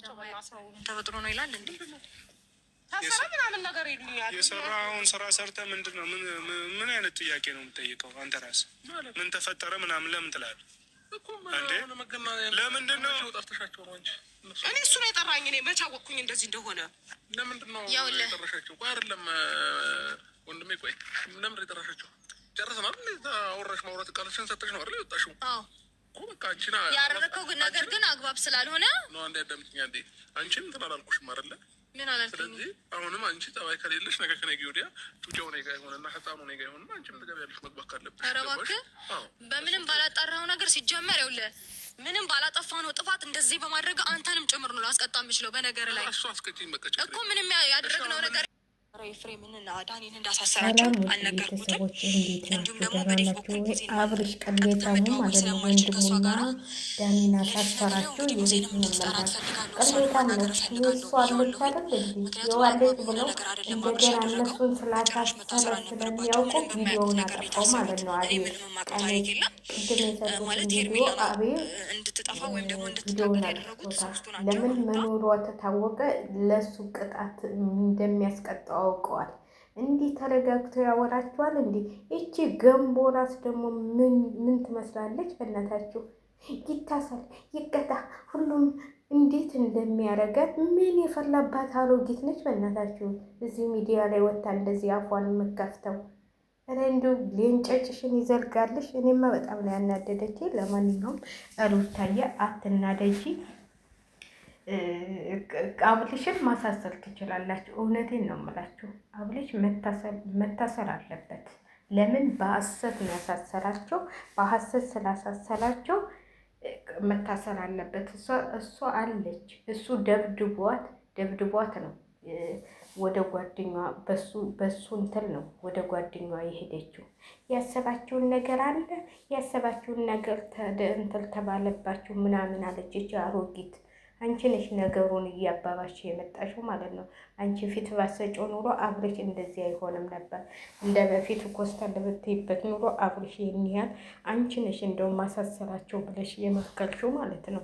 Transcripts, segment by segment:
ናቸው። በላሰው ተፈጥሮ ነው ይላል እንዴ? ታሰራ ምናምን ነገር ይሉኛል። የሰራውን ስራ ሰርተ ምንድነው? ምን አይነት ጥያቄ ነው የምጠይቀው? አንተ ራስህ ምን ተፈጠረ ምናምን ለምን ትላለህ? ለምንድነው ጠርተሻቸው ነው እንጂ እኔ እሱ ነው የጠራኝ። እኔ መቼ አወቅኩኝ እንደዚህ እንደሆነ? ለምንድነው የጠራሻቸው? ቆይ አይደለም ወንድሜ፣ ቆይ ለምን የጠራሻቸው? ጨርሰናል። አወራሽ ማውራት ቃልሽን ሰጥተሽ ነው አይደል የወጣሽው? አዎ እኮ በቃ አንቺና ያደረከው ግን ነገር ግን አግባብ ስላልሆነ ነው። አንዴ አዳምጪኝ አንዴ። አንቺን እንትን አላልኩሽም አይደለ? ምን አላልኩኝ? ስለዚህ አሁንም አንቺ ጠባይ ከሌለሽ ነገ ከነገ ወዲያ ቱጃው ነው ጋር ይሆንና ህፃኑ ነው ጋር ይሆንና አንቺም ትገቢያለሽ መግባት ካለብሽ። ኧረ እባክህ በምንም ባላጣራው ነገር ሲጀመር ይኸውልህ ምንም ባላጠፋ ነው ጥፋት እንደዚህ በማድረግ አንተንም ጭምር ነው ላስቀጣ የምችለው በነገር ላይ እሱ አስቀጪኝ በቃ እኮ ምንም ያደረግነው ነገር ኤፍሬምንና ዳኒን እንዳሳሰራቸው አልነገርኩትም። እንዲሁም ደግሞ በዲፎክር ጊዜ አብርሽ ቅሌታሙ ማለት ነው። ወንድሙና ዳኒን አሳሰራቸው። የቤት መመላት ቅሌታም ነው። እሱ አለች አይደል እንዲ የዋለች ብለው እንደገና እነሱን ስላሳሰረ ስለሚያውቁ ቪዲዮውን አጠፋው ማለት ነው። አቤ ቅድም የሰጡትን ቪዲዮ አቤ ቪዲዮውን አጥፍቶታል። ለምን መኖሯ ተታወቀ ለእሱ ቅጣት እንደሚያስቀጣው አውቀዋል። እንዲህ ተረጋግተው ያወራቸዋል። እንዲህ እቺ ገንቦ ራስ ደግሞ ምን ትመስላለች? በእናታችሁ ይታሰር ይቀጣ፣ ሁሉም እንዴት እንደሚያረጋት ምን የፈላባት አሮጊት ነች። በእናታችሁ እዚህ ሚዲያ ላይ ወጣ እንደዚህ አፏን የምከፍተው እንዲሁ ሌንጨጭሽን ይዘልጋልሽ። እኔማ በጣም ነው ያናደደች። ለማንኛውም ሩታዬ አትናደጂ። አብልሽን ማሳሰር ትችላላችሁ። እውነቴን ነው የምላችሁ። አብልሽ መታሰር አለበት። ለምን በሐሰት ነው ያሳሰራቸው። በሐሰት ስላሳሰራቸው መታሰር አለበት። እሷ አለች እሱ ደብድቧት ነው ወደ ጓደኛዋ በሱ እንትን ነው ወደ ጓደኛዋ የሄደችው። ያሰባችውን ነገር አለ ያሰባችውን ነገር እንትን ተባለባችሁ ምናምን አለች። አሮጊት አንቺ ነሽ ነገሩን እያባባሽ የመጣሽው ማለት ነው። አንቺ ፊት ባሰጪው ኑሮ አብርሽ እንደዚህ አይሆንም ነበር። እንደ በፊት ኮስተር ብትይበት ኑሮ አብርሽ የሚያል አንቺ ነሽ እንደውም ማሳሰራቸው ብለሽ የመከልሽው ማለት ነው።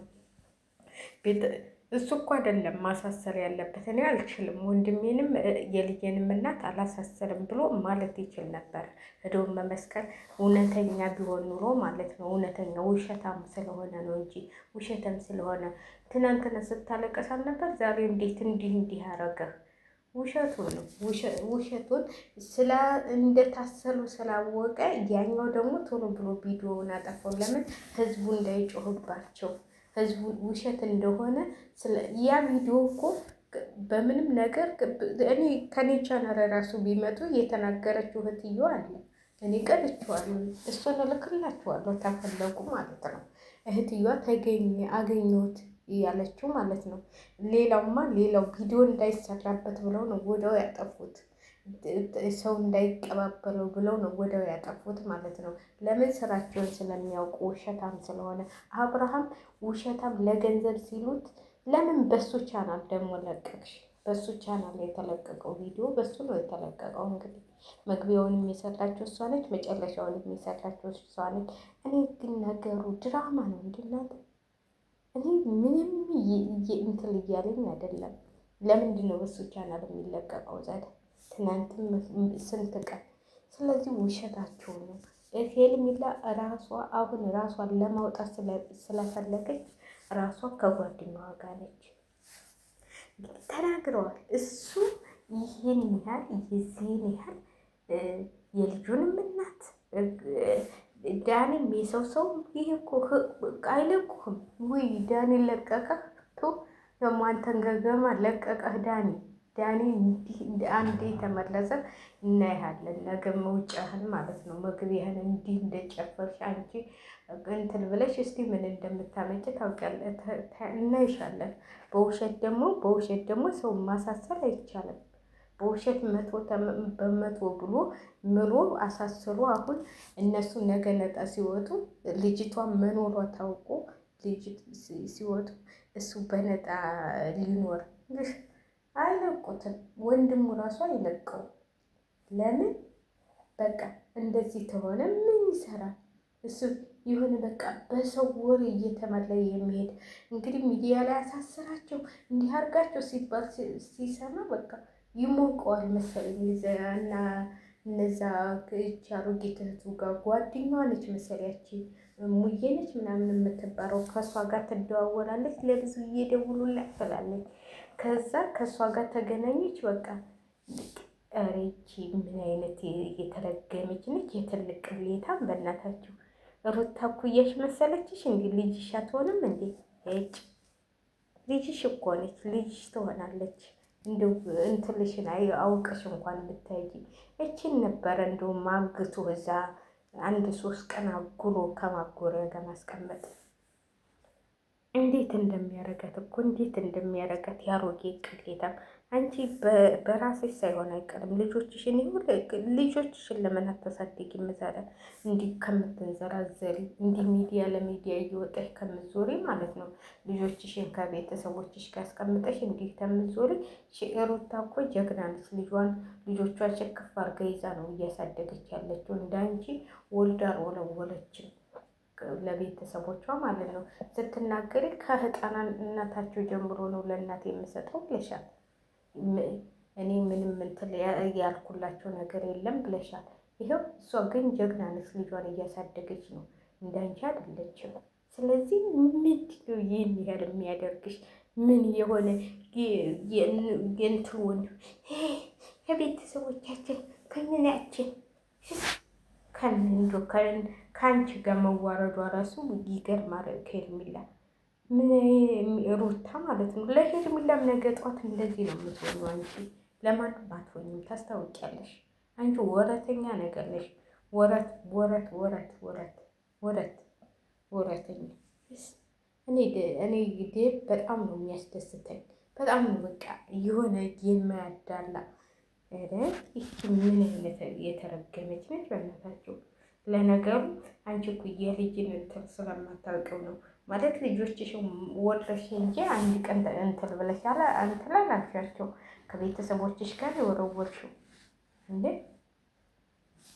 እሱ እኮ አይደለም ማሳሰር ያለበት። እኔ አልችልም ወንድሜንም የልጄንም እናት አላሳሰርም ብሎ ማለት ይችል ነበር። ሄዶ መመስከር እውነተኛ ቢሆን ኑሮ ማለት ነው። እውነተኛ ውሸታም ስለሆነ ነው እንጂ ውሸተም ስለሆነ ትናንትና ስታለቀሳል ነበር። ዛሬ እንዴት እንዲህ አረገህ? ውሸቱን ነው ውሸቱን እንደታሰሩ ስላወቀ ያኛው ደግሞ ቶሎ ብሎ ቪዲዮውን አጠፋው። ለምን ህዝቡ እንዳይጮህባቸው ህዝቡ ውሸት እንደሆነ ያ ቪዲዮ እኮ በምንም ነገር እኔ ከኔ ቻናል ራሱ ቢመጡ የተናገረችው እህትዮ አለ። እኔ ቀልቼዋለሁ፣ እሱን እልክላችኋለሁ ተፈለጉ ማለት ነው። እህትዮዋ አገኘሁት ያለችው ማለት ነው። ሌላው ቪዲዮ እንዳይሰራበት ብለው ነው ወደው ያጠፉት። ሰው እንዳይቀባበለው ብለው ነው ወደው ያጠፉት ማለት ነው። ለምን ስራቸውን ስለሚያውቁ ውሸታም ስለሆነ። አብርሃም ውሸታም ለገንዘብ ሲሉት ለምን በሱ ቻናል ደግሞ ለቀቅሽ? በሱ ቻናል የተለቀቀው ቪዲዮ በሱ ነው የተለቀቀው። እንግዲህ መግቢያውን የሚሰጣቸው እሷ ነች፣ መጨረሻውን የሚሰጣቸው እሷ ነች። እኔ ግን ነገሩ ድራማ ነው እንድናት እኔ ምንም እንትን እያለኝ አይደለም። ለምንድን ነው በሱ ቻናል የሚለቀቀው? ዛሬ ትናንትም ስንት ቀን። ስለዚህ ውሸታቸው ነው። ሄርሜላ ራሷን ለማውጣት ስለፈለገች ራሷ ከጓደኛዋ ጋር ነች ተናግረዋል። እሱ ይህን ያህል የዚህን ያህል የልጁንም እናት ዳኒም የሰው ይህ እኮ አይለቁህም ወይ? ዳኒ ለቀቀህ ደግሞ አንተን ገገማ ለቀቀህ ዳኒ አንዴ ተመለሰ እናይሃለን። ነገ መውጫህን ማለት ነው መግቢያህን እንዲህ እንደጨፈርሽ አንቺ እንትን ብለሽ እስቲ ምን እንደምታመጭ ታውቂያለሽ፣ እናይሻለን። በውሸት ደግሞ ሰው ማሳሰር አይቻልም። በውሸት በመቶ ብሎ ምሎ አሳስሮ አሁን እነሱ ነገ ነጣ ሲወጡ ልጅቷን መኖሯ ታውቆ ሲወጡ እሱ በነጣ ሊኖር አይለቁትም። ወንድሙ ራሱ አይለቀው። ለምን በቃ እንደዚህ ተሆነ ምን ይሰራል እሱ? የሆነ በቃ በሰው ወሬ እየተመላ የሚሄድ እንግዲህ ሚዲያ ላይ አሳስራቸው እንዲህ አድርጋቸው ሲባል ሲሰማ በቃ ይሞቀዋል መሰለኝ። እና እነዛ እቺ አሮጊት እህቱ ጋር ጓደኛዋ ነች መሰለያች ሙዬ ነች ምናምን የምትባለው ከእሷ ጋር ትደዋወላለች። ለብዙ እየደውሉላት ትላለች። ከዛ ከእሷ ጋር ተገናኘች። በቃ ሬቺ ምን አይነት የተረገመች ነች! የትልቅ ቅሌታም በእናታችሁ ሩታ እኩያሽ መሰለችሽ እንዴ? ልጅሽ አትሆንም እንዴ? ጭ ልጅሽ እኮ ነች። ልጅሽ ትሆናለች። እንደው እንትልሽን አውቀሽ እንኳን ብታይጂ እችን ነበረ እንደው ማግቱ እዛ 1-3 ቀን አጉሎ ከማጎሪያ ጋር ማስቀመጥ እንዴት እንደሚያረጋት እኮ እንዴት እንደሚያረጋት ያሮጌ ቅሌታም። አንቺ በራስሽ ሳይሆን አይቀርም ልጆችሽን ልጆችሽን ለምን አታሳድጊም? መዛሪያ እንዲህ ከምትንዘራዘሪ እንዲህ ሚዲያ ለሚዲያ እየወጣሽ ከምትዞሪ ማለት ነው። ልጆችሽን ከቤተሰቦችሽ ጋር አስቀምጠሽ እንዲህ ከምትዞሪ። ሩታ እኮ ጀግና ነች። ልጆቿን ሸክፍ አድርጋ ይዛ ነው እያሳደገች ያለችው። እንዳንቺ ወልዳ አልወለወለችም ለቤተሰቦቿ ማለት ነው። ስትናገሪ ከህፃንነታቸው ጀምሮ ነው ለእናት የምሰጠው ብለሻል። እኔ ምንም እንትን ያልኩላቸው ነገር የለም ብለሻል። ይኸው እሷ ግን ጀግና ነች። ልጇን እያሳደገች ነው። እንዳንቺ አይደለችም። ስለዚህ ምንድነው ይህን ያህል የሚያደርግሽ? ምን የሆነ የእንትውን ከቤተሰቦቻችን ከምናችን ከአንቺ ጋር መዋረዷ ራሱ ይገርማል። ከሄርሜላ ምን ሩታ ማለት ነው። ለሄርሜላም ነገ ጧት እንደዚህ ነው የምትሆኑ። አንቺ ለማንም አትሆኝም፣ ታስታውቂያለሽ። አንቺ ወረተኛ ነገር ነሽ። ወረተኛ። እኔ ዴቭ በጣም ነው የሚያስደስተኝ። በጣም ነው በቃ የሆነ የማያዳላ ይቺ ምን አይነት የተረገመች ነች በእናታቸው። ለነገሩ አንቺ እኮ የልጅን እንትን ስለማታውቀው ነው ማለት ልጆችሽን ወጥረሽ እንጂ አንድ ቀን እንትን ብለሻል እንትን አላልሻቸው ከቤተሰቦችሽ ጋር የወረወርሽው እንዴ?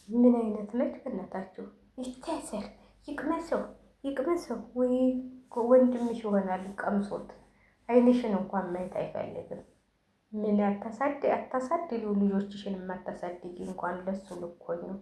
ምን አይነት ነች በእናታችሁ? ይታሰር፣ ይቅመሰው። ወይ ወንድምሽ ይሆናል ቀምሶት አይንሽን እንኳን ማየት አይፈልግም። ምን አታሳድሉ ልጆችሽን የማታሳድጊ እንኳን ለሱ ልኮኝ ነው።